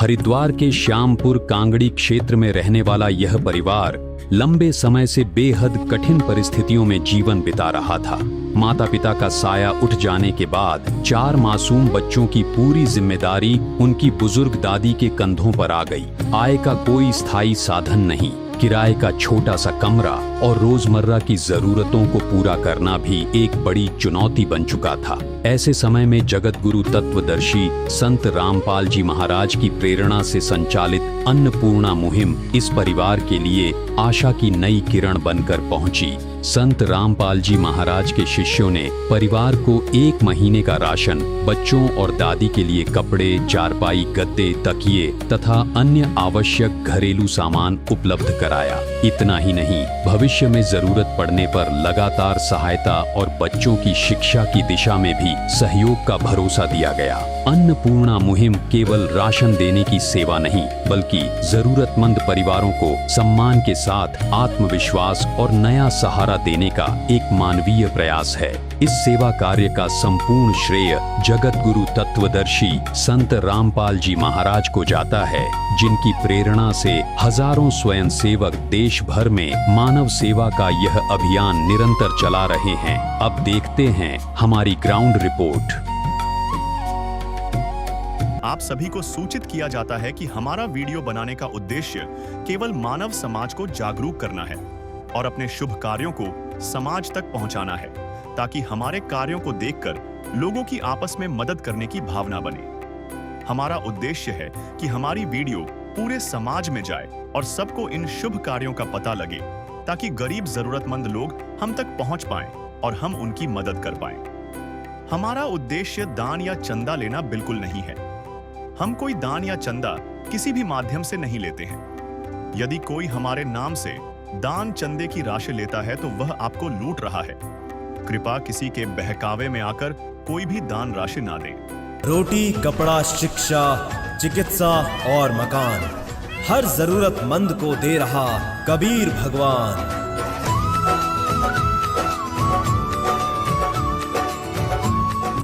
हरिद्वार के श्यामपुर कांगड़ी क्षेत्र में रहने वाला यह परिवार लंबे समय से बेहद कठिन परिस्थितियों में जीवन बिता रहा था। माता पिता का साया उठ जाने के बाद 4 मासूम बच्चों की पूरी जिम्मेदारी उनकी बुजुर्ग दादी के कंधों पर आ गई। आय का कोई स्थायी साधन नहीं, किराए का छोटा सा कमरा और रोजमर्रा की जरूरतों को पूरा करना भी एक बड़ी चुनौती बन चुका था। ऐसे समय में जगत गुरु तत्वदर्शी संत रामपाल जी महाराज की प्रेरणा से संचालित अन्नपूर्णा मुहिम इस परिवार के लिए आशा की नई किरण बनकर पहुंची। संत रामपाल जी महाराज के शिष्यों ने परिवार को 1 महीने का राशन, बच्चों और दादी के लिए कपड़े, चारपाई, गद्दे, तकिए तथा अन्य आवश्यक घरेलू सामान उपलब्ध कराया। इतना ही नहीं, भविष्य में जरूरत पड़ने पर लगातार सहायता और बच्चों की शिक्षा की दिशा में भी सहयोग का भरोसा दिया गया। अन्नपूर्णा मुहिम केवल राशन देने की सेवा नहीं, बल्कि जरूरतमंद परिवारों को सम्मान के साथ आत्मविश्वास और नया सहारा देने का एक मानवीय प्रयास है। इस सेवा कार्य का संपूर्ण श्रेय जगत गुरु तत्वदर्शी संत रामपाल जी महाराज को जाता है, जिनकी प्रेरणा से हजारों स्वयंसेवक देश भर में मानव सेवा का यह अभियान निरंतर चला रहे हैं। अब देखते हैं हमारी ग्राउंड रिपोर्ट। आप सभी को सूचित किया जाता है कि हमारा वीडियो बनाने का उद्देश्य केवल मानव समाज को जागरूक करना है और अपने शुभ कार्यों को समाज तक पहुंचाना है, ताकि हमारे कार्यों को देखकर लोगों की आपस में मदद करने की भावना बने। हमारा उद्देश्य है कि हमारी वीडियो पूरे समाज में जाए और सबको इन शुभ कार्यों का पता लगे, ताकि गरीब जरूरतमंद लोग हम तक पहुंच पाएं और हम उनकी मदद कर पाएं। हमारा उद्देश्य दान या चंदा लेना बिल्कुल नहीं है। हम कोई दान या चंदा किसी भी माध्यम से नहीं लेते हैं। यदि कोई हमारे नाम से दान चंदे की राशि लेता है तो वह आपको लूट रहा है। कृपया किसी के बहकावे में आकर कोई भी दान राशि ना दें। रोटी, कपड़ा, शिक्षा, चिकित्सा और मकान हर जरूरतमंद को दे रहा कबीर भगवान।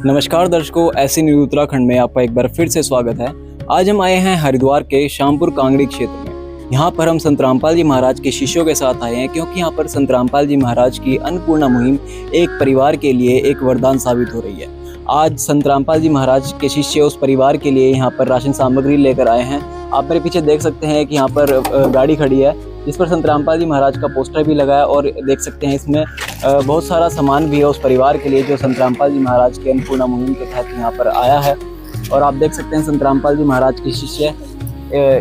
नमस्कार दर्शकों, ऐसी न्यूज़ उत्तराखंड में आपका एक बार फिर से स्वागत है। आज हम आए हैं हरिद्वार के श्यामपुर कांगड़ी क्षेत्र में। यहाँ पर हम संत रामपाल जी महाराज के शिष्यों के साथ आए हैं, क्योंकि यहाँ पर संत रामपाल जी महाराज की अन्नपूर्णा मुहिम एक परिवार के लिए एक वरदान साबित हो रही है। आज संत रामपाल जी महाराज के शिष्य उस परिवार के लिए यहाँ पर राशन सामग्री लेकर आए हैं। आप मेरे पीछे देख सकते हैं कि यहाँ पर गाड़ी खड़ी है, जिस पर संत रामपाल जी महाराज का पोस्टर भी लगा है, और देख सकते हैं इसमें बहुत सारा सामान भी है उस परिवार के लिए जो संत रामपाल जी महाराज के अन्नपूर्णा मुहिम के तहत यहाँ पर आया है। और आप देख सकते हैं संत रामपाल जी महाराज के शिष्य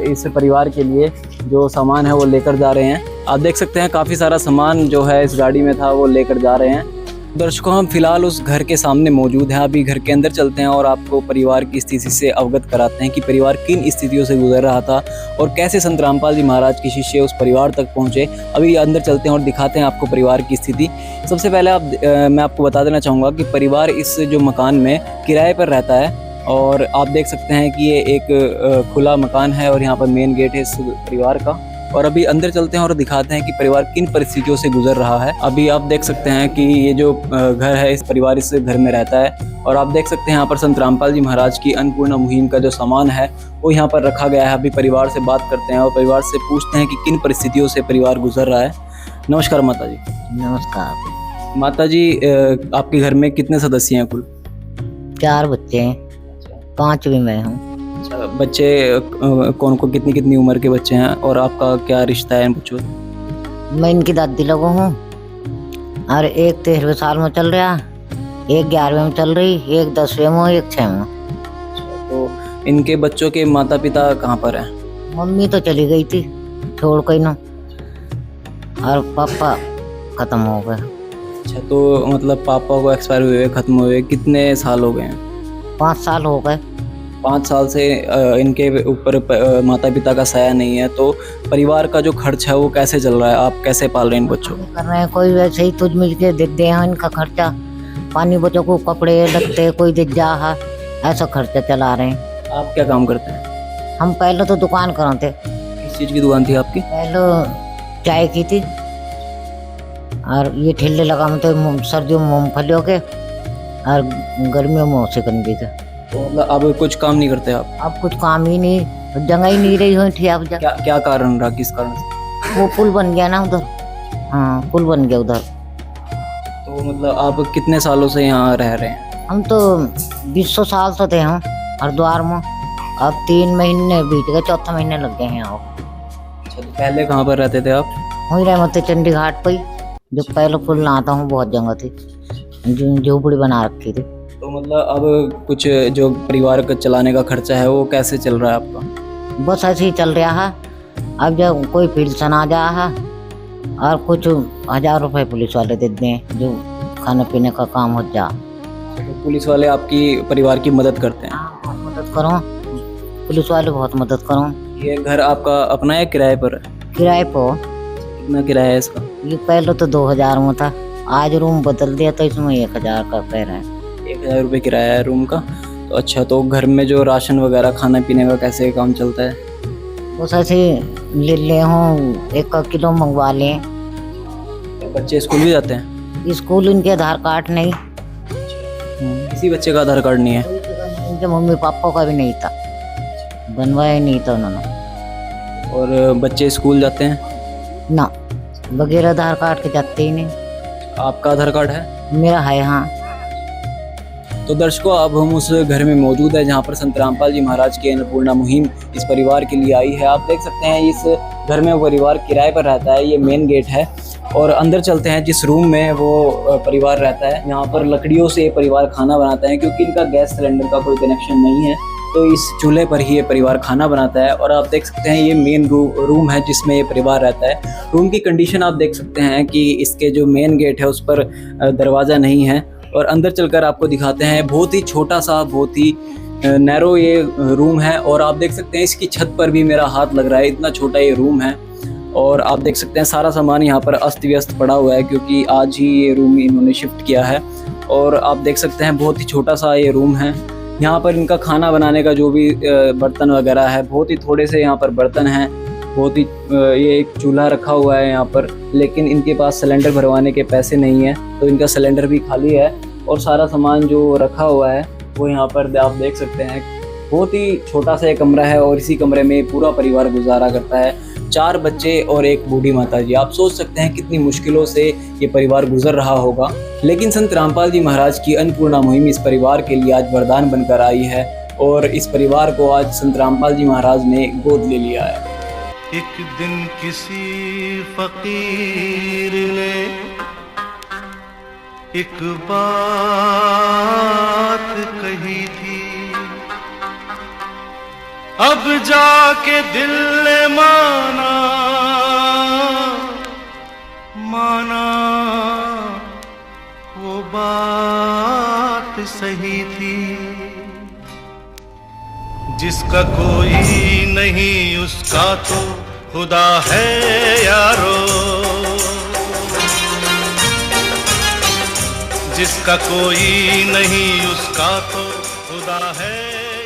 इस परिवार के लिए जो सामान है वो लेकर जा रहे हैं। आप देख सकते हैं काफ़ी सारा सामान जो है इस गाड़ी में था वो लेकर जा रहे हैं। दर्शकों, हम फिलहाल उस घर के सामने मौजूद हैं। अभी घर के अंदर चलते हैं और आपको परिवार की स्थिति से अवगत कराते हैं कि परिवार किन स्थितियों से गुजर रहा था और कैसे संत रामपाल जी महाराज के शिष्य उस परिवार तक पहुंचे। अभी अंदर चलते हैं और दिखाते हैं आपको परिवार की स्थिति। सबसे पहले मैं आपको बता देना चाहूँगा कि परिवार इस जो मकान में किराए पर रहता है, और आप देख सकते हैं कि ये एक खुला मकान है और यहाँ पर मेन गेट है इस परिवार का। और अभी अंदर चलते हैं और दिखाते हैं कि परिवार किन परिस्थितियों से गुजर रहा है। अभी आप देख सकते हैं कि ये जो घर है, इस परिवार इस घर में रहता है, और आप देख सकते हैं यहाँ पर संत रामपाल जी महाराज की अन्नपूर्णा मुहिम का जो सामान है वो यहाँ पर रखा गया है। अभी परिवार से बात करते हैं और परिवार से पूछते हैं कि किन परिस्थितियों से परिवार गुजर रहा है। नमस्कार माता जी। नमस्कार। माता जी, आपके घर में कितने सदस्य हैं कुल? 4 बच्चे हैं, 5वीं मैं हूँ। बच्चे कौन को कितनी उम्र के बच्चे हैं और आपका क्या रिश्ता है इन बच्चों? मैं इनकी दादी लगो हूँ, और एक 13वें साल में चल रहा, एक 11वें में चल रही, एक 10वें में, एक 6वें में। तो इनके बच्चों के माता पिता कहाँ पर हैं? मम्मी तो चली गई थी छोड़ कर ना, और पापा खत्म हो गए। अच्छा, तो मतलब पापा को एक्सपायर हुए खत्म हुए कितने साल हो गए हैं? 5 साल हो गए। 5 साल से इनके ऊपर माता पिता का साया नहीं है, तो परिवार का जो खर्च है वो कैसे चल रहा है? आप कैसे पाल रहे हैं इन बच्चों को? कर रहे हैं, कोई वैसे ही तुझ मिल के दे हैं इनका खर्चा पानी, बच्चों को कपड़े लगते कोई दे जा है, ऐसा खर्चा चला रहे हैं। आप क्या काम करते हैं? हम पहले तो दुकान कराते। किस चीज़ की दुकान थी आपकी? पहले चाय की थी, और ये ठेले लगाते सर्दियों में मूंगफलियों के और गर्मियों में शिकंजी के। तो मतलब अब कुछ काम नहीं करते आप? अब कुछ काम ही नहीं, तो जगह ही नहीं रही हुई थी अब जब क्या क्या कारण रहा, किस कारण से? वो पुल बन गया ना उधर। हाँ, पुल बन गया उधर। तो मतलब आप कितने सालों से यहाँ रह रहे हैं? हम तो 20 साल से थे हम हरिद्वार में। अब 3 महीने बीत गए, चौथा महीने लग गए हैं। अच्छा, तो पहले कहाँ पर रहते थे आप? वहीं रहे मत चंडी घाट पर ही, जो पहले पुल ना आता हूँ बहुत जगह थी, झोपड़ी बना रखी थी। तो मतलब अब कुछ जो परिवार का चलाने का खर्चा है वो कैसे चल रहा है आपका? बस ऐसे ही चल रहा है। अब जब कोई पेंशन आ जा है और कुछ 1000 रुपए पुलिस वाले दे दें जो खाने पीने का काम हो जा। तो पुलिस वाले आपकी परिवार की मदद करते हैं? हाँ, बहुत मदद करो, पुलिस वाले बहुत मदद करो। ये घर आपका अपना है, किराए पर है? किराए पर। कितना किराया है इसका? ये पहले तो 2000 में था, आज रूम बदल दिया तो इसमें 1000 का कह रहा है। 1000 रुपये किराया है रूम का। तो अच्छा, तो घर में जो राशन वगैरह खाना पीने का कैसे काम चलता है? बस ऐसे ले ले हूँ, 1 किलो मंगवा लें। बच्चे स्कूल भी जाते हैं? स्कूल इनके आधार कार्ड नहीं, किसी बच्चे का आधार कार्ड नहीं है? इनके मम्मी पापा का भी नहीं था, बनवाया नहीं था उन्होंने। और बच्चे स्कूल जाते हैं? ना, बगैर आधार कार्ड के जाते ही नहीं। आपका आधार कार्ड है? मेरा है, हाँ। तो दर्शकों, अब हम उस घर में मौजूद है जहाँ पर संत रामपाल जी महाराज की अन्नपूर्णा मुहिम इस परिवार के लिए आई है। आप देख सकते हैं इस घर में वो परिवार किराए पर रहता है। ये मेन गेट है और अंदर चलते हैं जिस रूम में वो परिवार रहता है। यहाँ पर लकड़ियों से ये परिवार खाना बनाता है क्योंकि इनका गैस सिलेंडर का कोई कनेक्शन नहीं है, तो इस चूल्हे पर ही ये परिवार खाना बनाता है। और आप देख सकते हैं ये मेन रूम है जिसमें ये परिवार रहता है। रूम की कंडीशन आप देख सकते हैं कि इसके जो मेन गेट है उस पर दरवाज़ा नहीं है। और अंदर चलकर आपको दिखाते हैं, बहुत ही छोटा सा, बहुत ही नैरो ये रूम है। और आप देख सकते हैं इसकी छत पर भी मेरा हाथ लग रहा है, इतना छोटा ये रूम है। और आप देख सकते हैं सारा सामान यहाँ पर अस्त व्यस्त पड़ा हुआ है क्योंकि आज ही ये रूम इन्होंने शिफ्ट किया है। और आप देख सकते हैं बहुत ही छोटा सा ये रूम है। यहाँ पर इनका खाना बनाने का जो भी बर्तन वगैरह है, बहुत ही थोड़े से यहाँ पर बर्तन हैं। बहुत ही ये एक चूल्हा रखा हुआ है यहाँ पर, लेकिन इनके पास सिलेंडर भरवाने के पैसे नहीं है, तो इनका सिलेंडर भी खाली है। और सारा सामान जो रखा हुआ है वो यहाँ पर आप देख सकते हैं। बहुत ही छोटा सा एक कमरा है और इसी कमरे में पूरा परिवार गुजारा करता है। 4 बच्चे और एक बूढ़ी माता जी। आप सोच सकते हैं कितनी मुश्किलों से ये परिवार गुजर रहा होगा, लेकिन संत रामपाल जी महाराज की अन्नपूर्णा मुहिम इस परिवार के लिए आज वरदान बनकर आई है और इस परिवार को आज संत रामपाल जी महाराज ने गोद ले लिया है। एक दिन किसी फकीर ने एक बात कही थी, अब जाके दिल ने माना वो बात सही थी। जिसका कोई नहीं उसका तो खुदा है यारो, जिसका कोई नहीं उसका तो खुदा है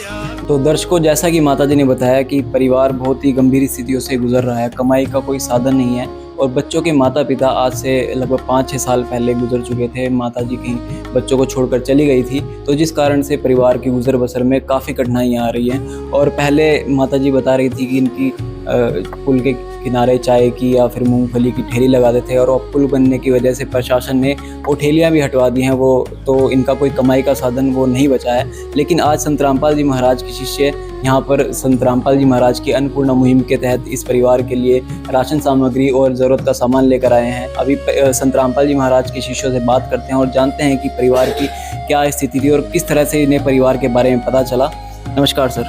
यारो। तो दर्शकों, जैसा कि माताजी ने बताया कि परिवार बहुत ही गंभीर स्थितियों से गुजर रहा है, कमाई का कोई साधन नहीं है और बच्चों के माता पिता आज से लगभग 5-6 साल पहले गुजर चुके थे। माताजी कहीं बच्चों को छोड़कर चली गई थी, तो जिस कारण से परिवार की गुजर बसर में काफ़ी कठिनाइयाँ आ रही हैं। और पहले माताजी बता रही थी कि इनकी पुल के किनारे चाय की या फिर मूंगफली की ठेली लगाते थे और अब पुल बनने की वजह से प्रशासन ने वो ठेलियाँ भी हटवा दी हैं, वो तो इनका कोई कमाई का साधन वो नहीं बचा है। लेकिन आज संत रामपाल जी महाराज के शिष्य यहाँ पर संत रामपाल जी महाराज की अन्नपूर्णा मुहिम के तहत इस परिवार के लिए राशन सामग्री और ज़रूरत का सामान लेकर आए हैं। अभी संत रामपाल जी महाराज के शिष्यों से बात करते हैं और जानते हैं कि परिवार की क्या स्थिति थी और किस तरह से इन्हें परिवार के बारे में पता चला। नमस्कार सर।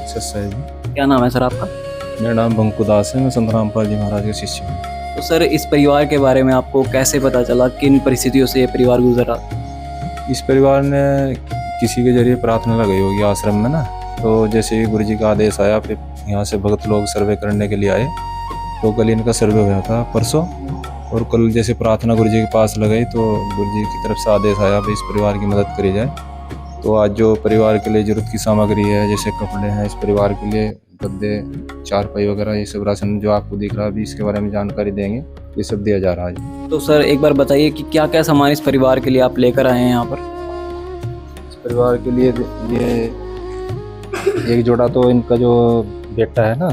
सर जी, क्या नाम है सर आपका? मेरा नाम बंकू दास है, मैं संत रामपाल जी महाराज के शिष्य हूँ। तो सर, इस परिवार के बारे में आपको कैसे पता चला, किन परिस्थितियों से ये परिवार गुजरा? इस परिवार ने किसी के जरिए प्रार्थना लगाई होगी आश्रम में ना, तो जैसे ही गुरु जी का आदेश आया, फिर यहाँ से भक्त लोग सर्वे करने के लिए आए। तो कल इनका सर्वे हुआ था परसों, और कल जैसे प्रार्थना गुरु जी के पास लगाई तो गुरु जी की तरफ से आदेश आया भाई इस परिवार की मदद करी जाए। तो आज जो परिवार के लिए ज़रूरत की सामग्री है, जैसे कपड़े हैं, इस परिवार के लिए गद्दे, चारपाई वगैरह, ये सब राशन जो आपको दिख रहा है, अभी इसके बारे में जानकारी देंगे, ये सब दिया जा रहा है। तो सर एक बार बताइए कि क्या क्या सामान इस परिवार के लिए आप लेकर आए हैं यहाँ पर? इस परिवार के लिए ये एक जोड़ा तो इनका जो बेटा है ना,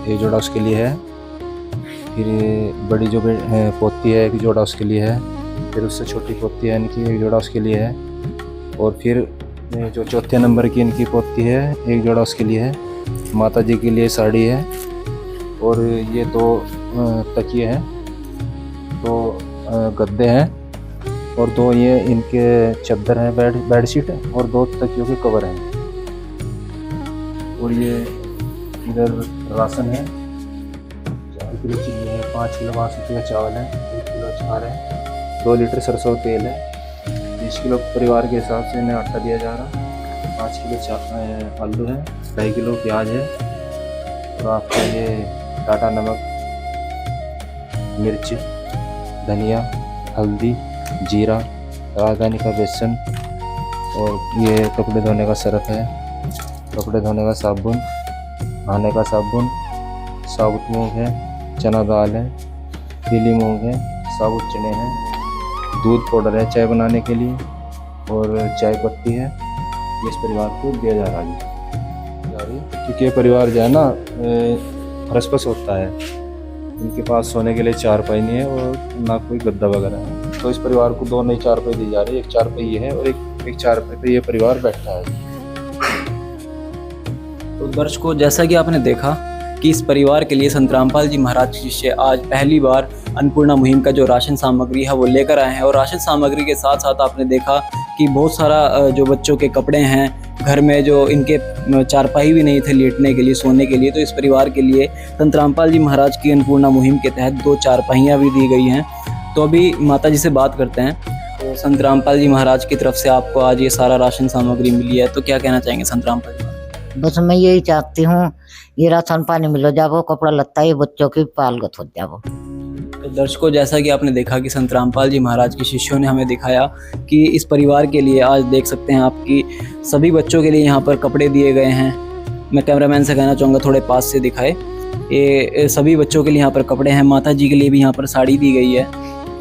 एक जोड़ा उसके लिए है। फिर ये बड़ी जो पोती है एक जोड़ा उसके लिए है। फिर उससे छोटी पोती है इनकी, एक जोड़ा उसके लिए है। और फिर ये जो चौथे नंबर की इनकी पोती है, एक जोड़ा उसके लिए है। माता जी के लिए साड़ी है। और ये 2 तकिए हैं, 2 गद्दे हैं, और 2 ये इनके चादर हैं, बेडशीट है, और 2 तकियों के कवर हैं। और ये इधर राशन है, 4 किलो चीनी है, 5 किलो बासमती का चावल है, 1 किलो अचार है, 2 लीटर सरसों तेल है, 20 किलो परिवार के हिसाब से इन्हें आटा दिया जा रहा है, 5 किलो आलू है, 2.5 किलो प्याज है, और आपका ये टाटा नमक, मिर्च, धनिया, हल्दी, जीरा, राजधानी का बेसन, और ये कपड़े धोने का सरफ है, कपड़े धोने का साबुन, नहाने का साबुन, साबुत मूंग है, चना दाल है, पीली मूंग है, साबुत चने हैं, दूध पाउडर है चाय बनाने के लिए, और चाय पत्ती है। ये इस परिवार को दिया जा रहा है क्योंकि ये परिवार जो है ना फरसपस होता है, इनके पास सोने के लिए चारपाई नहीं है और ना कोई गद्दा वगैरह है। तो इस परिवार को 2 नई चारपाई दी जा रही है, एक चारपाई ये है और एक चारपाई पे ये परिवार बैठा है। तो दर्शकों, जैसा कि आपने देखा कि इस परिवार के लिए संत रामपाल जी महाराज के शिष्य आज पहली बार अन्नपूर्णा मुहिम का जो राशन सामग्री है वो लेकर आए हैं। और राशन सामग्री के साथ साथ आपने देखा कि बहुत सारा जो बच्चों के कपड़े हैं, घर में जो इनके चारपाई भी नहीं थे लेटने के लिए, सोने के लिए, तो इस परिवार के लिए संत रामपाल जी महाराज की अन्नपूर्णा मुहिम के तहत 2 चारपाइयाँ भी दी गई हैं। तो अभी माता जी से बात करते हैं। तो संत रामपाल जी महाराज की तरफ से आपको आज ये सारा राशन सामग्री मिली है, तो क्या कहना चाहेंगे संत रामपाल जी? बस मैं यही चाहती हूँ, ये राशन पानी मिलो जाओ, कपड़ा लत्ता ये बच्चों की पालगत हो जाओ। तो दर्शकों, जैसा कि आपने देखा कि संत रामपाल जी महाराज के शिष्यों ने हमें दिखाया कि इस परिवार के लिए आज देख सकते हैं आपकी सभी बच्चों के लिए यहाँ पर कपड़े दिए गए हैं। मैं कैमरामैन से कहना चाहूँगा थोड़े पास से दिखाए। ये सभी बच्चों के लिए यहाँ पर कपड़े हैं, माता जी के लिए भी यहाँ पर साड़ी दी गई है,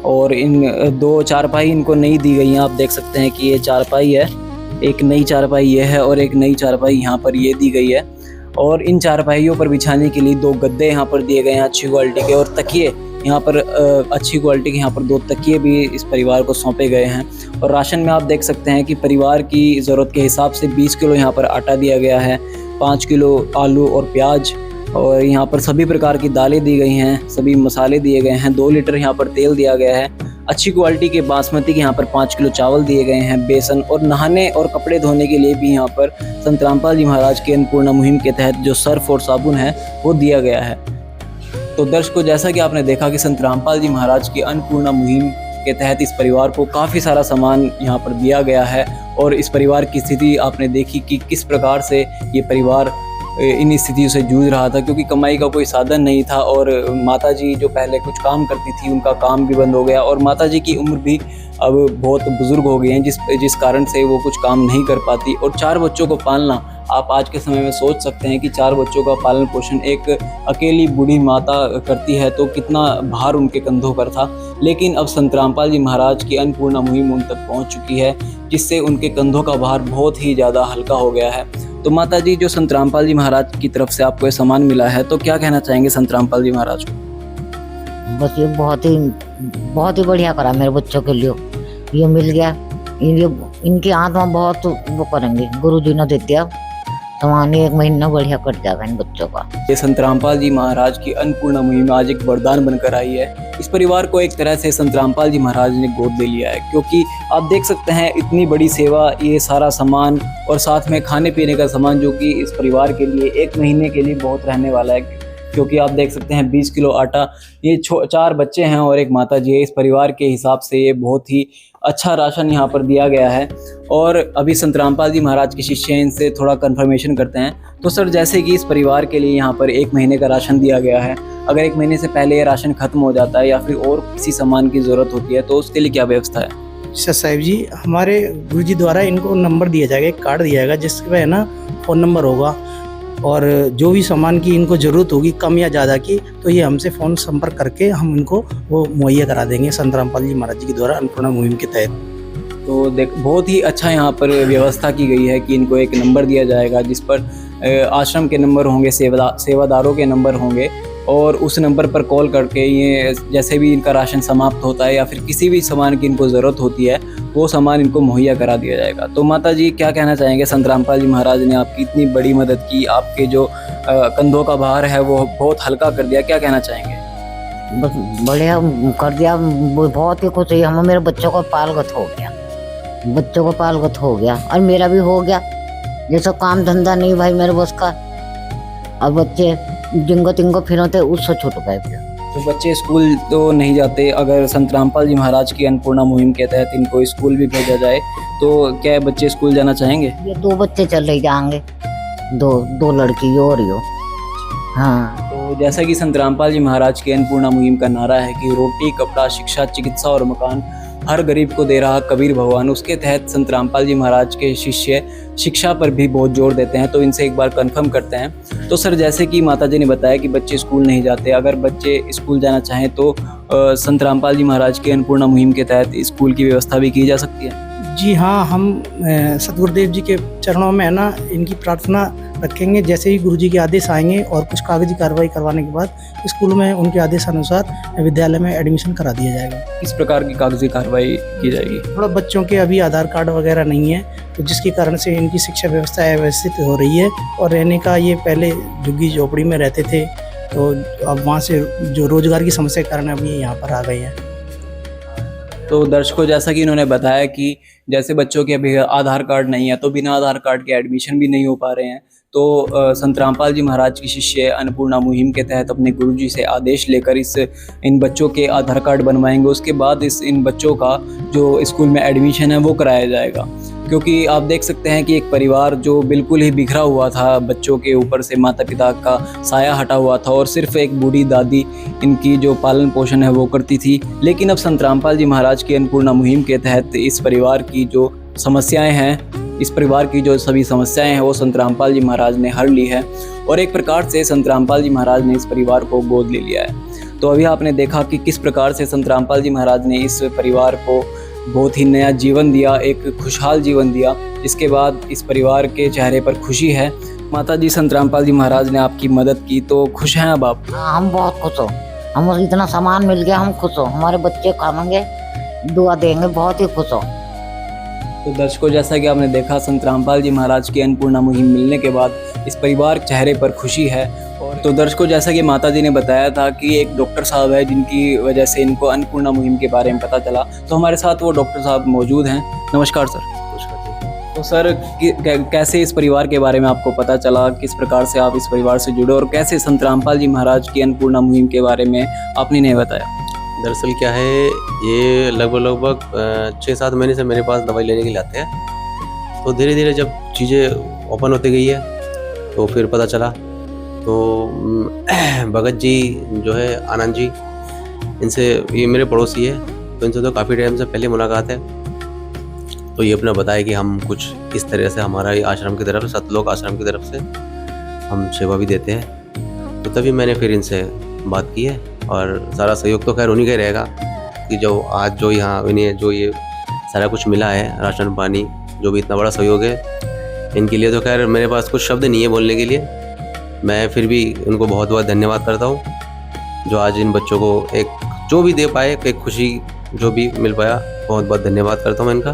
और इन 2 चारपाई इनको नई दी गई हैं। आप देख सकते हैं कि ये चारपाई है, एक नई चारपाई ये है और एक नई चारपाई यहाँ पर ये दी गई है। और इन चारपाइयों पर बिछाने के लिए 2 गद्दे यहाँ पर दिए गए हैं अच्छी क्वालिटी के, और तकिए यहाँ पर अच्छी क्वालिटी के यहाँ पर 2 तकिए भी इस परिवार को सौंपे गए हैं। और राशन में आप देख सकते हैं कि परिवार की ज़रूरत के हिसाब से 20 किलो यहाँ पर आटा दिया गया है, 5 किलो आलू और प्याज, और यहाँ पर सभी प्रकार की दालें दी गई हैं, सभी मसाले दिए गए हैं, 2 लीटर यहाँ पर तेल दिया गया है, अच्छी क्वालिटी के बासमती के यहाँ पर 5 किलो चावल दिए गए हैं, बेसन, और नहाने और कपड़े धोने के लिए भी यहाँ पर संत रामपाल जी महाराज के अन्नपूर्णा मुहिम के तहत जो सर्फ और साबुन है वो दिया गया है। तो दर्शकों, जैसा कि आपने देखा कि संत रामपाल जी महाराज की अन्नपूर्णा मुहिम के तहत इस परिवार को काफ़ी सारा सामान यहाँ पर दिया गया है, और इस परिवार की स्थिति आपने देखी कि किस प्रकार से ये परिवार इन स्थितियों से जूझ रहा था, क्योंकि कमाई का कोई साधन नहीं था। और माता जी जो पहले कुछ काम करती थी उनका काम भी बंद हो गया, और माता जी की उम्र भी अब बहुत बुजुर्ग हो गई हैं, जिस कारण से वो कुछ काम नहीं कर पाती। और 4 बच्चों को पालना, आप आज के समय में सोच सकते हैं कि 4 बच्चों का पालन पोषण एक अकेली बूढ़ी माता करती है तो कितना भार उनके कंधों पर था। लेकिन अब संत रामपाल जी महाराज की अन्नपूर्णा मुहिम उन तक पहुंच चुकी है, जिससे उनके कंधों का भार बहुत ही ज़्यादा हल्का हो गया है। तो माता जी, जो संत रामपाल जी महाराज की तरफ से आपको ये सामान मिला है, तो क्या कहना चाहेंगे संत रामपाल जी महाराज को? बस ये बहुत ही बढ़िया करा मेरे बच्चों के लिए, ये मिल गया। इनकी आत्मा बहुत वो करेंगे, गुरु जी ने दे दिया सामान, 1 महीना बढ़िया कट जाएगा इन बच्चों का। ये संत रामपाल जी महाराज की अन्नपूर्णा मुहिम आज एक वरदान बनकर आई है। इस परिवार को एक तरह से संत रामपाल जी महाराज ने गोद ले लिया है, क्योंकि आप देख सकते हैं इतनी बड़ी सेवा, ये सारा सामान और साथ में खाने पीने का सामान, जो कि इस परिवार के लिए 1 महीने के लिए बहुत रहने वाला है। क्योंकि आप देख सकते हैं 20 किलो आटा, ये 4 बच्चे हैं और एक माता जी है, इस परिवार के हिसाब से ये बहुत ही अच्छा राशन यहाँ पर दिया गया है। और अभी संत रामपाल जी महाराज के शिष्य इनसे थोड़ा कंफर्मेशन करते हैं। तो सर, जैसे कि इस परिवार के लिए यहाँ पर 1 महीने का राशन दिया गया है, अगर 1 महीने से पहले ये राशन खत्म हो जाता है या फिर और किसी सामान की ज़रूरत होती है तो उसके लिए क्या व्यवस्था है? साहिब जी, हमारे गुरु जी द्वारा इनको नंबर दिया जाएगा, एक कार्ड दिया जाएगा जिसमें ना फ़ोन नंबर होगा, और जो भी सामान की इनको ज़रूरत होगी कम या ज़्यादा की, तो ये हमसे फ़ोन संपर्क करके हम इनको वो मुहैया करा देंगे संत रामपाल जी महाराज जी के द्वारा अन्नपूर्णा मुहिम के तहत। तो बहुत ही अच्छा यहाँ पर व्यवस्था की गई है कि इनको एक नंबर दिया जाएगा जिस पर आश्रम के नंबर होंगे, सेवादारों के नंबर होंगे, और उस नंबर पर कॉल करके ये जैसे भी इनका राशन समाप्त होता है या फिर किसी भी सामान की इनको ज़रूरत होती है वो सामान इनको मुहैया करा दिया जाएगा। तो माता जी क्या कहना चाहेंगे, संत रामपाल जी महाराज ने आपकी इतनी बड़ी मदद की, आपके जो कंधों का भार है वो बहुत हल्का कर दिया, क्या कहना चाहेंगे? बस बढ़िया कर दिया, वो बहुत ही खुश हुई। हम मेरे बच्चों को पालगत हो गया, बच्चों को पालगत हो गया और मेरा भी हो गया। जैसा काम धंधा नहीं भाई मेरे बस का, और बच्चे जिंगो तिंगो फिरते उससे छूट गए। तो बच्चे स्कूल तो नहीं जाते, अगर संत रामपाल जी महाराज की अन्नपूर्णा मुहिम के तहत इनको स्कूल भी भेजा जाए तो क्या बच्चे स्कूल जाना चाहेंगे? ये 2 बच्चे चले जाएंगे, दो लड़की और यो। हाँ, तो जैसा कि संत रामपाल जी महाराज की अन्नपूर्णा मुहिम का नारा है कि रोटी, कपड़ा, शिक्षा, चिकित्सा और मकान हर गरीब को दे रहा कबीर भगवान, उसके तहत संत रामपाल जी महाराज के शिष्य शिक्षा पर भी बहुत जोर देते हैं। तो इनसे एक बार कंफर्म करते हैं। तो सर, जैसे कि माता जी ने बताया कि बच्चे स्कूल नहीं जाते, अगर बच्चे स्कूल जाना चाहें तो संत रामपाल जी महाराज की अन्नपूर्णा मुहिम के तहत स्कूल की व्यवस्था भी की जा सकती है? जी हाँ, हम सतगुरुदेव जी के चरणों में है ना इनकी प्रार्थना रखेंगे। जैसे ही गुरुजी के आदेश आएंगे और कुछ कागजी कार्रवाई करवाने के बाद स्कूल में उनके आदेश अनुसार विद्यालय में एडमिशन करा दिया जाएगा। किस प्रकार की कागजी कार्रवाई की जाएगी? थोड़ा बच्चों के अभी आधार कार्ड वगैरह नहीं है, तो जिसके कारण से इनकी शिक्षा व्यवस्था अव्यवस्थित हो रही है। और रहने का, ये पहले झुग्गी झोपड़ी में रहते थे, तो अब वहाँ से जो रोजगार की समस्या के कारण अभी यहाँ पर आ गए हैं। तो दर्शकों, जैसा कि इन्होंने बताया कि जैसे बच्चों के अभी आधार कार्ड नहीं है तो बिना आधार कार्ड के एडमिशन भी नहीं हो पा रहे हैं, तो संत रामपाल जी महाराज की शिष्य अन्नपूर्णा मुहिम के तहत अपने गुरुजी से आदेश लेकर इन बच्चों के आधार कार्ड बनवाएंगे। उसके बाद इन बच्चों का जो स्कूल में एडमिशन है वो कराया जाएगा। क्योंकि आप देख सकते हैं कि एक परिवार जो बिल्कुल ही बिखरा हुआ था, बच्चों के ऊपर से माता पिता का साया हटा हुआ था और सिर्फ एक बूढ़ी दादी इनकी जो पालन पोषण है वो करती थी। लेकिन अब संत रामपाल जी महाराज की अन्नपूर्णा मुहिम के तहत इस परिवार की जो समस्याएं हैं, इस परिवार की जो सभी समस्याएं हैं वो संत रामपाल जी महाराज ने हर ली है और एक प्रकार से संत रामपाल जी महाराज ने इस परिवार को गोद ले लिया है। तो अभी आपने देखा कि किस प्रकार से संत रामपाल जी महाराज ने इस परिवार को बहुत ही नया जीवन दिया, एक खुशहाल जीवन दिया। इसके बाद इस परिवार के चेहरे पर खुशी है। माता जी, संत रामपाल जी महाराज ने आपकी मदद की तो खुश हैं अब आप? हाँ, हम बहुत खुश हो, हम इतना सामान मिल गया, हम खुश हो, हमारे बच्चे खाएंगे, दुआ देंगे, बहुत ही खुश हो। तो दर्शकों, जैसा कि आपने देखा, संत रामपाल जी महाराज की अन्नपूर्णा मुहिम मिलने के बाद इस परिवार के चेहरे पर खुशी है। और तो दर्शकों, जैसा कि माता जी ने बताया था कि एक डॉक्टर साहब है जिनकी वजह से इनको अन्नपूर्णा मुहिम के बारे में पता चला, तो हमारे साथ वो डॉक्टर साहब मौजूद हैं। नमस्कार सर। तो सर, कैसे इस परिवार के बारे में आपको पता चला, किस प्रकार से आप इस परिवार से जुड़े और कैसे संत रामपाल जी महाराज की अन्नपूर्णा मुहिम के बारे में आपने नहीं बताया? दरअसल क्या है, ये लगभग 6-7 महीने से मेरे पास दवाई लेने के लिए आते हैं। तो धीरे धीरे जब चीज़ें ओपन होती गई है तो फिर पता चला। तो भगत जी जो है, आनंद जी, इनसे, ये मेरे पड़ोसी है, तो इनसे तो काफ़ी टाइम से पहले मुलाकात है। तो ये अपना बताया कि हम कुछ इस तरह से हमारा आश्रम की तरफ, सतलोक आश्रम की तरफ से हम सेवा भी देते हैं। तो तभी मैंने फिर इनसे बात की है और सारा सहयोग तो खैर उन्हीं का ही रहेगा कि जो आज जो यहाँ इन्हें जो ये सारा कुछ मिला है, राशन पानी, जो भी इतना बड़ा सहयोग है, इनके लिए तो खैर मेरे पास कुछ शब्द नहीं है बोलने के लिए। मैं फिर भी उनको बहुत बहुत धन्यवाद करता हूँ, जो आज इन बच्चों को एक जो भी दे पाए, एक खुशी जो भी मिल पाया, बहुत बहुत धन्यवाद करता हूँ मैं इनका।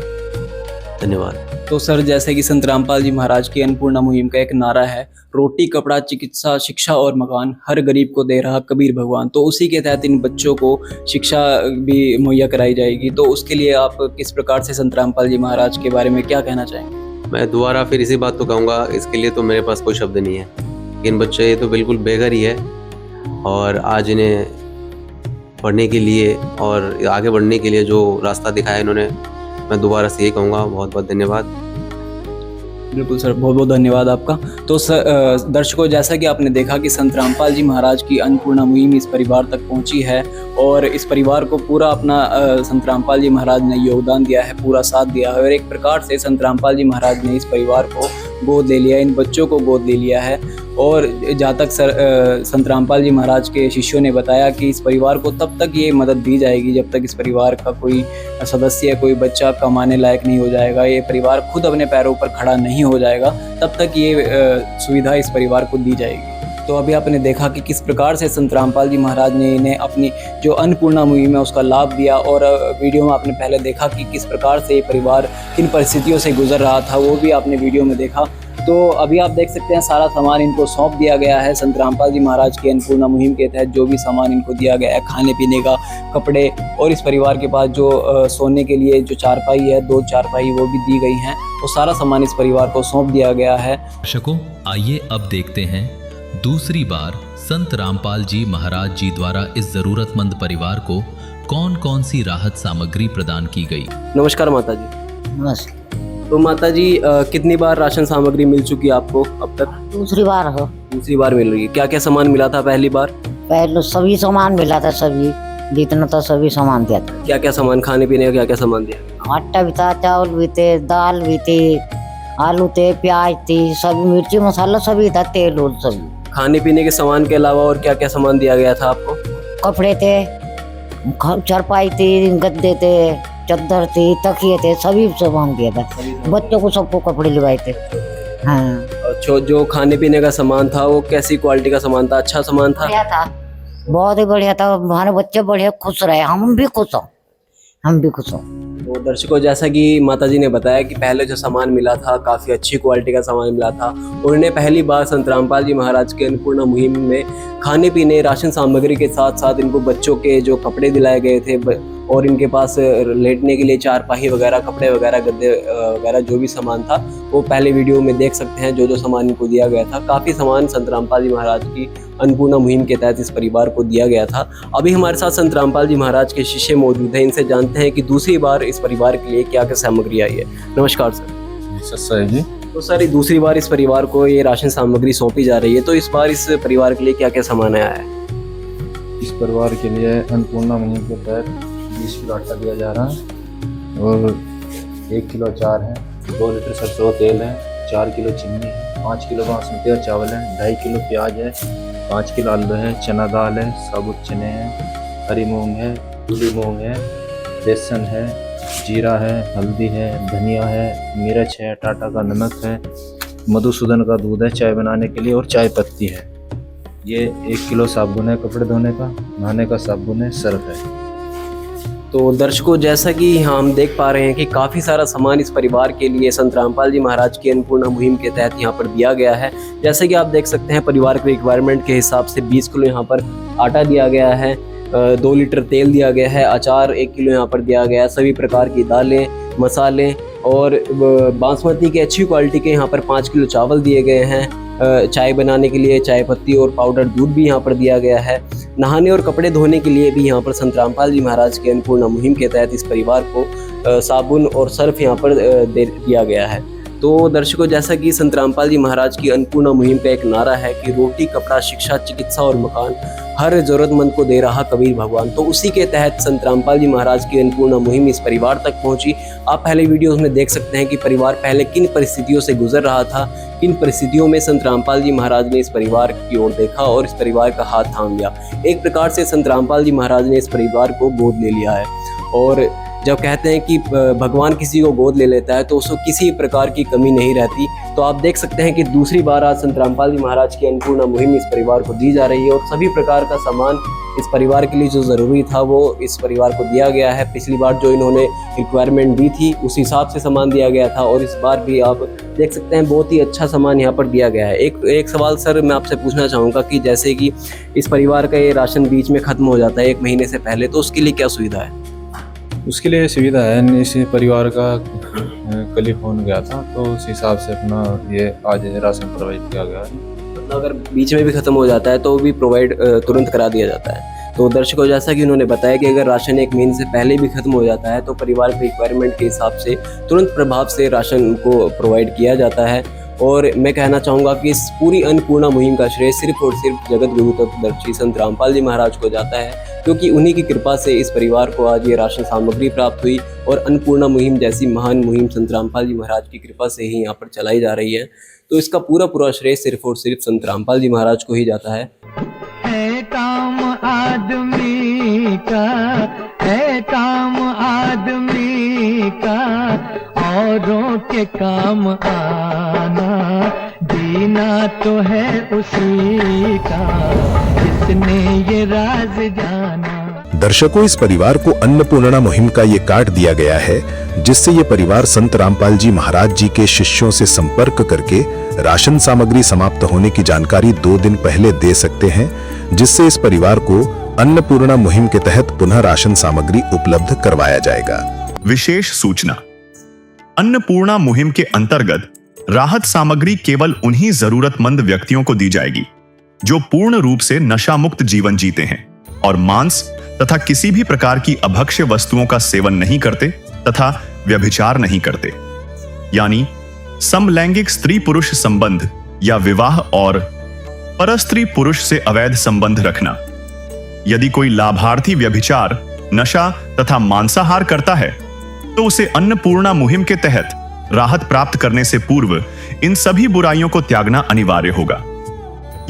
धन्यवाद। तो सर, जैसे कि संत रामपाल जी महाराज की अन्नपूर्णा मुहिम का एक नारा है, रोटी, कपड़ा, चिकित्सा, शिक्षा और मकान हर गरीब को दे रहा कबीर भगवान, तो उसी के तहत इन बच्चों को शिक्षा भी मुहैया कराई जाएगी। तो उसके लिए आप किस प्रकार से संत रामपाल जी महाराज के बारे में क्या कहना चाहेंगे? मैं दोबारा फिर इसी बात को कहूँगा, इसके लिए तो मेरे पास कोई शब्द नहीं है। इन बच्चे ये तो बिल्कुल बेघर ही है और आज इन्हें पढ़ने के लिए और आगे बढ़ने के लिए जो रास्ता दिखाया इन्होंने, मैं दोबारा से यही कहूँगा, बहुत बहुत धन्यवाद। बिल्कुल सर, बहुत बहुत धन्यवाद आपका। तो दर्शकों, जैसा कि आपने देखा कि संत रामपाल जी महाराज की अन्नपूर्णा मुहिम इस परिवार तक पहुंची है और इस परिवार को पूरा अपना संत रामपाल जी महाराज ने योगदान दिया है, पूरा साथ दिया है और एक प्रकार से संत रामपाल जी महाराज ने इस परिवार को गोद ले लिया, इन बच्चों को गोद ले लिया है। और जहाँ तक संत रामपाल जी महाराज के शिष्यों ने बताया कि इस परिवार को तब तक ये मदद दी जाएगी जब तक इस परिवार का कोई सदस्य, कोई बच्चा कमाने लायक नहीं हो जाएगा, ये परिवार खुद अपने पैरों पर खड़ा नहीं हो जाएगा, तब तक ये सुविधा इस परिवार को दी जाएगी। तो अभी आपने देखा कि किस प्रकार से संत रामपाल जी महाराज ने इन्हें अपनी जो अन्नपूर्णा मुहिम है उसका लाभ दिया। और वीडियो में आपने पहले देखा कि किस प्रकार से ये परिवार किन परिस्थितियों से गुजर रहा था, वो भी आपने वीडियो में देखा। तो अभी आप देख सकते हैं सारा सामान इनको सौंप दिया गया है। संत रामपाल जी महाराज की अन्नपूर्णा मुहिम के तहत जो भी सामान इनको दिया गया है, खाने पीने का, कपड़े, और इस परिवार के पास जो सोने के लिए जो चारपाई है, 2 चारपाई वो भी दी गई हैं, वो सारा सामान इस परिवार को सौंप दिया गया है। दर्शकों, आइए अब देखते हैं दूसरी बार संत रामपाल जी महाराज जी द्वारा इस जरूरतमंद परिवार को कौन कौन सी राहत सामग्री प्रदान की गई। नमस्कार माता जी। नमस्कार। तो माता जी, कितनी बार राशन सामग्री मिल चुकी है आपको अब तक? दूसरी बार हो। दूसरी बार मिल रही है। क्या क्या सामान मिला था पहली बार? पहले सभी सामान मिला था, सभी जितना था सभी सामान दिया था। क्या क्या सामान, खाने पीने का क्या क्या सामान दिया? आटा भी था, चावल भी थे, दाल भी थी, आलू थे, प्याज थी, सभी मिर्ची मसाला सभी था, तेल और सभी। खाने पीने के सामान के अलावा और क्या क्या सामान दिया गया था आपको? कपड़े थे, चारपाई थी, गद्दे थे, चद्दर थी, तकिए थे, सभी सामान दिया था। बच्चों को सबको कपड़े लिवाए थे। हाँ। जो खाने पीने का सामान था वो कैसी क्वालिटी का सामान था? अच्छा सामान था? बढ़िया था, बहुत ही बढ़िया था। हमारे बच्चे बढ़िया खुश रहे, हम भी खुश हों, हम भी खुश हों। तो दर्शकों, जैसा कि माताजी ने बताया कि पहले जो सामान मिला था काफ़ी अच्छी क्वालिटी का सामान मिला था। उन्होंने पहली बार संत रामपाल जी महाराज के अन्नपूर्णा मुहिम में खाने पीने, राशन सामग्री के साथ साथ इनको बच्चों के जो कपड़े दिलाए गए थे और इनके पास लेटने के लिए चारपाई वगैरह, कपड़े वगैरह, गद्दे वगैरह जो भी सामान था वो पहले वीडियो में देख सकते हैं। जो सामान इनको दिया गया था, काफ़ी सामान संत रामपाल जी महाराज की अन्नपूर्णा मुहिम के तहत इस परिवार को दिया गया था। अभी हमारे साथ संत रामपाल जी महाराज के शिष्य मौजूद हैं, इनसे जानते हैं कि दूसरी बार इस परिवार के लिए क्या क्या सामग्री आई है। नमस्कार सर। जी। तो सर, दूसरी बार इस परिवार को ये राशन सामग्री सौंपी जा रही है, तो इस बार इस परिवार के लिए क्या क्या सामान आया है? इस परिवार के लिए अन्नपूर्णा मुहिम के तहत 20 किलो आटा दिया जा रहा है और 1 किलो अचार है, 2 लीटर सरसों तेल है, 4 किलो चीनी है, 5 किलो बासमती चावल है, 2.5 किलो प्याज है, 5 किलो आलू है, चना दाल है, साबुत चने हैं, हरी मूंग है, पीली मूंग है, बेसन है, जीरा है, हल्दी है, धनिया है, मिर्च है, टाटा का नमक है, मधुसूदन का दूध है चाय बनाने के लिए, और चाय पत्ती है। ये 1 किलो साबुन है कपड़े धोने का, नहाने का साबुन है, सर्फ है। तो दर्शकों, जैसा कि हम देख पा रहे हैं कि काफ़ी सारा सामान इस परिवार के लिए संत रामपाल जी महाराज की अन्नपूर्णा मुहिम के तहत यहाँ पर दिया गया है। जैसे कि आप देख सकते हैं, परिवार के रिक्वायरमेंट के हिसाब से 20 किलो यहाँ पर आटा दिया गया है, 2 लीटर तेल दिया गया है, अचार 1 किलो यहाँ पर दिया गया है, सभी प्रकार की दालें, मसाले, और बासमती की अच्छी क्वालिटी के यहाँ पर 5 किलो चावल दिए गए हैं, चाय बनाने के लिए चाय पत्ती और पाउडर दूध भी यहाँ पर दिया गया है। नहाने और कपड़े धोने के लिए भी यहाँ पर संत रामपाल जी महाराज के अन्नपूर्णा मुहिम के तहत इस परिवार को साबुन और सर्फ यहाँ पर दिया गया है। तो दर्शकों, जैसा कि संत रामपाल जी महाराज की अन्नपूर्णा मुहिम का एक नारा है कि रोटी, कपड़ा, शिक्षा, चिकित्सा और मकान हर जरूरतमंद को दे रहा कबीर भगवान, तो उसी के तहत संत रामपाल जी महाराज की अन्नपूर्णा मुहिम इस परिवार तक पहुंची। आप पहले वीडियोस में देख सकते हैं कि परिवार पहले किन परिस्थितियों से गुजर रहा था, किन परिस्थितियों में संत रामपाल जी महाराज ने इस परिवार की ओर देखा और इस परिवार का हाथ थाम लिया। एक प्रकार से संत रामपाल जी महाराज ने इस परिवार को गोद ले लिया है। और जब कहते हैं कि भगवान किसी को गोद ले लेता है तो उसको किसी प्रकार की कमी नहीं रहती। तो आप देख सकते हैं कि दूसरी बार आज संत रामपाल जी महाराज की अन्नपूर्णा मुहिम इस परिवार को दी जा रही है और सभी प्रकार का सामान इस परिवार के लिए जो ज़रूरी था वो इस परिवार को दिया गया है। पिछली बार जो इन्होंने रिक्वायरमेंट दी थी उस हिसाब से सामान दिया गया था और इस बार भी आप देख सकते हैं बहुत ही अच्छा सामान यहाँ पर दिया गया है। एक सवाल सर मैं आपसे पूछना चाहूँगा कि जैसे कि इस परिवार का ये राशन बीच में ख़त्म हो जाता है 1 महीने से पहले, तो उसके लिए क्या सुविधा है? उसके लिए सुविधा है, इस परिवार का कल ही फोन गया था तो उस हिसाब से अपना ये आज राशन प्रोवाइड किया गया है। मतलब अगर बीच में भी ख़त्म हो जाता है तो भी प्रोवाइड तुरंत करा दिया जाता है। तो दर्शकों, जैसा कि उन्होंने बताया कि अगर राशन 1 महीने से पहले भी ख़त्म हो जाता है तो परिवार के रिक्वायरमेंट के हिसाब से तुरंत प्रभाव से राशन को प्रोवाइड किया जाता है। और मैं कहना चाहूँगा कि इस पूरी अन्नपूर्णा मुहिम का श्रेय सिर्फ और सिर्फ जगत गुरु तत्वदर्शी संत रामपाल जी महाराज को जाता है, क्योंकि उन्हीं की कृपा से इस परिवार को आज ये राशन सामग्री प्राप्त हुई और अन्नपूर्णा मुहिम जैसी महान मुहिम संत रामपाल जी महाराज की कृपा से ही यहाँ पर चलाई जा रही है। तो इसका पूरा श्रेय सिर्फ और सिर्फ संत रामपाल जी महाराज को ही जाता है। काम आदमी का है, काम आदमी का औरों के काम आना, जीना तो है उसी का जिसने ये राज जाना। दर्शकों, इस परिवार को अन्नपूर्णा मुहिम का ये कार्ड दिया गया है, जिससे ये परिवार संत रामपाल जी महाराज जी के शिष्यों से संपर्क करके राशन सामग्री समाप्त होने की जानकारी 2 दिन पहले दे सकते हैं, जिससे इस परिवार को अन्नपूर्णा मुहिम के तहत पुनः राशन सामग्री उपलब्ध करवाया जाएगा। विशेष सूचना, अन्नपूर्णा मुहिम के अंतर्गत राहत सामग्री केवल उन्हीं जरूरतमंद व्यक्तियों को दी जाएगी जो पूर्ण रूप से नशा मुक्त जीवन जीते हैं और मांस तथा किसी भी प्रकार की अभक्ष्य वस्तुओं का सेवन नहीं करते तथा व्यभिचार नहीं करते, यानी समलैंगिक स्त्री पुरुष संबंध या विवाह और परस्त्री पुरुष से अवैध संबंध रखना। यदि कोई लाभार्थी व्यभिचार, नशा तथा मांसाहार करता है तो उसे अन्नपूर्णा मुहिम के तहत राहत प्राप्त करने से पूर्व इन सभी बुराइयों को त्यागना अनिवार्य होगा।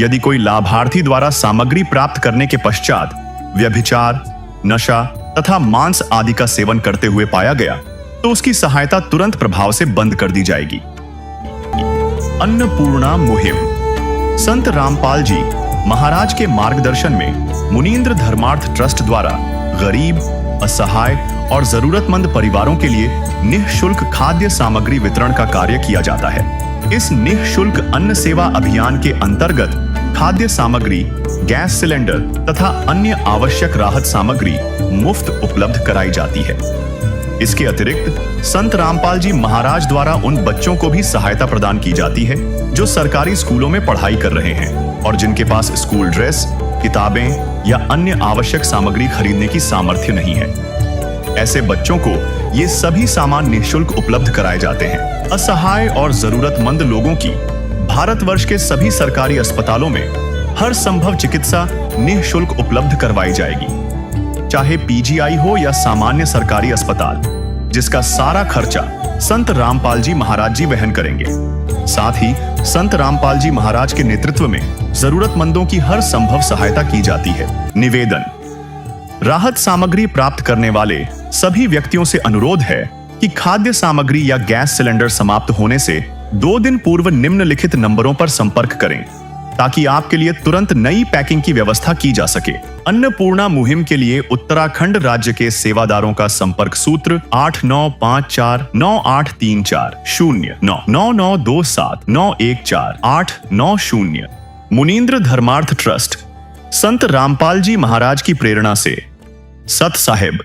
यदि कोई लाभार्थी द्वारा सामग्री प्राप्त करने के पश्चात व्यभिचार, नशा तथा मांस आदि का सेवन करते हुए पाया गया तो उसकी सहायता तुरंत प्रभाव से बंद कर दी जाएगी। अन्नपूर्णा मुहिम संत रामपाल जी महाराज के मार्गदर्शन में मुनींद्र धर्मार्थ ट्रस्ट द्वारा गरीब, असहाय और जरूरतमंद परिवारों के लिए निःशुल्क खाद्य सामग्री वितरण का कार्य किया जाता है। इस निःशुल्क अन्न सेवा अभियान के अंतर्गत खाद्य सामग्री, गैस सिलेंडर तथा अन्य आवश्यक राहत सामग्री मुफ्त उपलब्ध कराई जाती है। इसके अतिरिक्त संत रामपाल जी महाराज द्वारा उन बच्चों को भी सहायता प्रदान की जाती है जो सरकारी स्कूलों में पढ़ाई कर रहे हैं और जिनके पास स्कूल ड्रेस, किताबें या अन्य आवश्यक सामग्री खरीदने की सामर्थ्य नहीं है। ऐसे बच्चों को ये सभी सामान निःशुल्क उपलब्ध कराए जाते हैं। असहाय और जरूरतमंद लोगों की भारतवर्ष के सभी सरकारी अस्पतालों में हर संभव चिकित्सा निःशुल्क उपलब्ध करवाई जाएगी, चाहे पीजीआई हो या सामान्य सरकारी अस्पताल, जिसका सारा खर्चा संत रामपाल जी महाराज जी वहन करेंगे। साथ ही संत रामपाल जी महाराज के नेतृत्व में जरूरतमंदों की हर संभव सहायता की जाती है। निवेदन, राहत सामग्री प्राप्त करने वाले सभी व्यक्तियों से अनुरोध है कि खाद्य सामग्री या गैस सिलेंडर समाप्त होने से 2 दिन पूर्व निम्नलिखित नंबरों पर संपर्क करें ताकि आपके लिए तुरंत नई पैकिंग की व्यवस्था की जा सके। अन्नपूर्णा मुहिम के लिए उत्तराखंड राज्य के सेवादारों का संपर्क सूत्र 89549834 099927914890। मुनींद्र धर्मार्थ ट्रस्ट संत रामपाल जी महाराज की प्रेरणा से सत साहिब